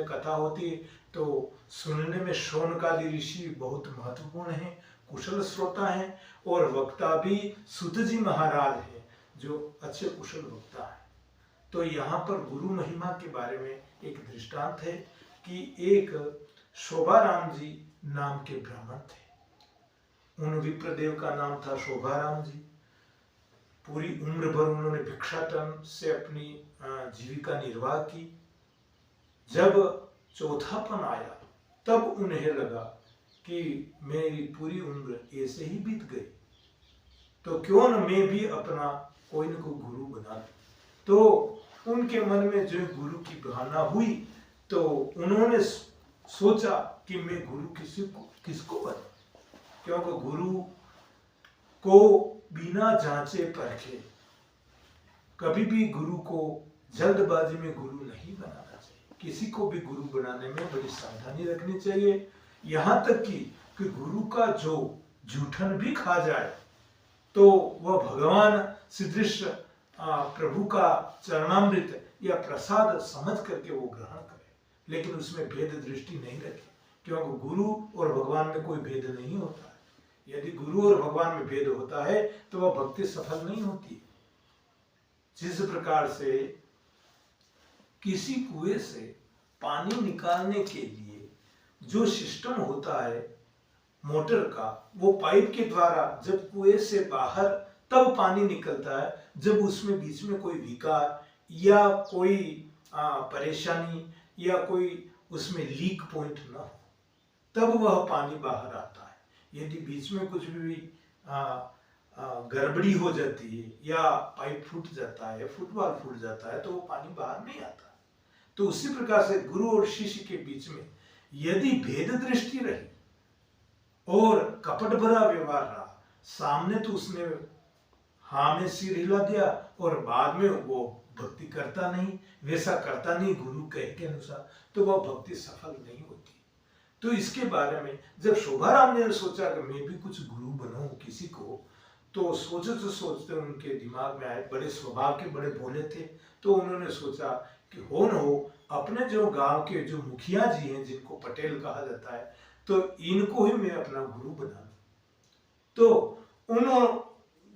में कथा होती है तो सुनने में शौनकादि ऋषि बहुत महत्वपूर्ण हैं, कुशल श्रोता हैं, और वक्ता भी सुत जी महाराज हैं जो अच्छे कुशल वक्ता हैं। तो यहाँ पर गुरु महिमा के बारे में एक दृष्टांत है कि एक शोभाराम जी नाम के ब्राह्मण थे। उन विप्रदेव का नाम था शोभाराम जी। पूरी उम्र भर उन्होंने भिक्षाटन से अपनी जीविका निर्वाह की। जब चौथापन आया तब उन्हें लगा कि मेरी पूरी उम्र ऐसे ही बीत गई, तो क्यों न मैं भी अपना कोई न कोई गुरु बना लूं। तो उनके मन में जो गुरु की भावना हुई तो उन्होंने सोचा कि मैं गुरु किसको बनूं, क्योंकि गुरु को बिना जांचे परखे कभी भी गुरु को जल्दबाजी में गुरु नहीं बनाना चाहिए। किसी को भी गुरु बनाने में बड़ी सावधानी रखनी चाहिए। यहाँ तक कि गुरु का जो जूठन भी खा जाए तो वह भगवान सदृश प्रभु का चरणामृत या प्रसाद समझ करके वो ग्रहण करे, लेकिन उसमें भेद दृष्टि नहीं रखे, क्योंकि गुरु और भगवान में कोई भेद नहीं होता है। यदि गुरु और भगवान में भेद होता है तो वह भक्ति सफल नहीं होती। जिस प्रकार से किसी कुएं से पानी निकालने के लिए जो सिस्टम होता है मोटर का, वो पाइप के द्वारा जब कुएं से बाहर तब पानी निकलता है जब उसमें बीच में कोई विकार या कोई परेशानी या कोई उसमें लीक पॉइंट न हो, तब वह पानी बाहर आता है। यदि बीच में कुछ भी गड़बड़ी हो जाती है या पाइप फूट जाता है, फुटबॉल फूट जाता है, तो वो पानी बाहर नहीं आता। तो उसी प्रकार से गुरु और शिष्य के बीच में यदि भेद दृष्टि रही और कपट भरा व्यवहार रहा, सामने तो उसने हाँ में सिर हिला दिया और बाद में वो भक्ति करता नहीं, वैसा करता नहीं गुरु कहे के अनुसार, तो वह भक्ति सफल नहीं होती। तो इसके बारे में जब शोभाराम ने सोचा कि मैं भी कुछ गुरु बनाऊं किसी को, तो सोचते सोचते उनके दिमाग में आए, बड़े स्वभाव के बड़े भोले थे, तो उन्होंने सोचा कि हो न हो अपने जो गांव के जो मुखिया जी हैं जिनको पटेल कहा जाता है, तो इनको ही मैं अपना गुरु बना लूं। तो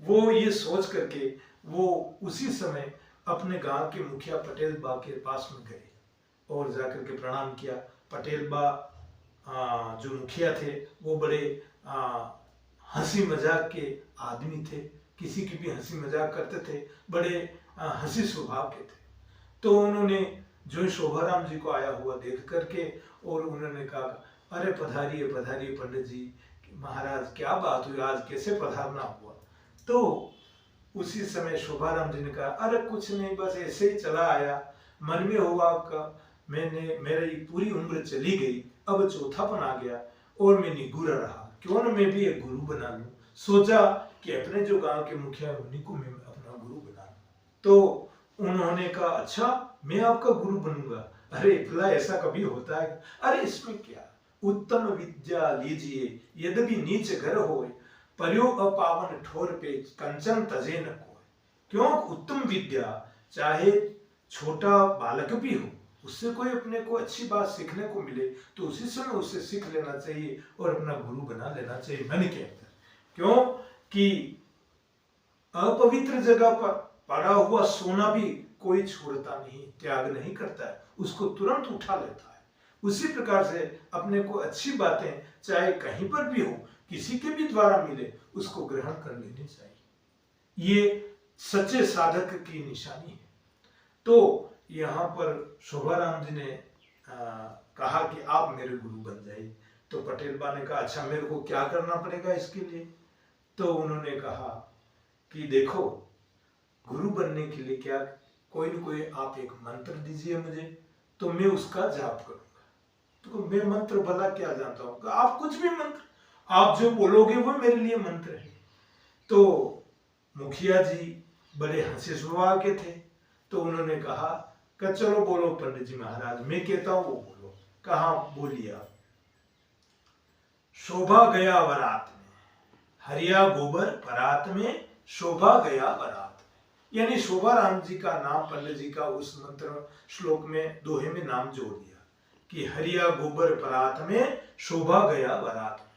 वो ये सोच करके वो उसी समय अपने गांव के मुखिया पटेल बा के पास में गए और जाकर के प्रणाम किया। पटेल बा जो मुखिया थे वो बड़े हंसी मजाक के आदमी थे, किसी की भी हंसी मजाक करते थे, बड़े हंसी स्वभाव के थे। तो उन्होंने जो शोभाराम जी को आया हुआ देख करके और उन्होंने कहा, अरे पधारिए पधारिए पंडित जी, महाराज क्या बात हुई, आज कैसे पधारना हुआ। तो उसी समय शोभाराम जी ने कहा, अरे कुछ नहीं, बस ऐसे ही चला आया, मन में हुआ का मेरी पूरी उम्र चली गई, अब चौथापन आ गया और मैं निगुरा रहा, क्यों न मैं भी एक गुरु बना लूं। सोचा कि अपने जो गांव के मुखिया उन्हीं को मैं अपना गुरु बना लूं। तो उन्होंने कहा, अच्छा मैं आपका गुरु बनूंगा। अरे भला ऐसा कभी होता है? अरे इसमें क्या, उत्तम विद्या लीजिए यद्यपि नीच घर होए, पर्यो अपावन ठोर पे कंचन तजे न कोय। क्यों? उत्तम विद्या चाहे छोटा बालक भी हो, उससे कोई अपने को अच्छी बात सीखने को मिले तो उसी समय उससे सीख लेना चाहिए और अपना गुरु बना लेना चाहिए मन के अंदर। क्यों कि अपवित्र जगह पर पड़ा हुआ सोना भी कोई छोड़ता नहीं, त्याग नहीं करता है, उसको तुरंत उठा लेता है। उसी प्रकार से अपने को अच्छी बातें चाहे कहीं पर भी हो, किसी के भी द्वारा मिले, उसको ग्रहण कर लेनी चाहिए। ये सच्चे साधक की निशानी है। तो यहाँ पर शोभाराम जी ने कहा कि आप मेरे गुरु बन जाइए। तो पटेल बा ने कहा, अच्छा मेरे को क्या करना पड़ेगा इसके लिए? तो उन्होंने कहा कि देखो, गुरु बनने के लिए क्या, कोई न कोई आप एक मंत्र दीजिए मुझे, तो मैं उसका जाप करूंगा। तो मैं मंत्र भला क्या जानता हूँ? आप कुछ भी मंत्र, आप जो बोलोगे वो मेरे लिए मंत्र है। तो मुखिया जी बड़े हंसी स्वभाव के थे, तो उन्होंने कहा कि चलो बोलो पंडित जी महाराज, मैं कहता हूं वो बोलो। कहा, बोलिए आप। शोभा गया वरात में, हरिया गोबर परात में, शोभा गया वरात में। यानी शोभाराम जी का नाम पंडित जी का उस मंत्र श्लोक में दोहे में नाम जोड़ दिया कि हरिया गोबर परात में शोभा गया बारात में।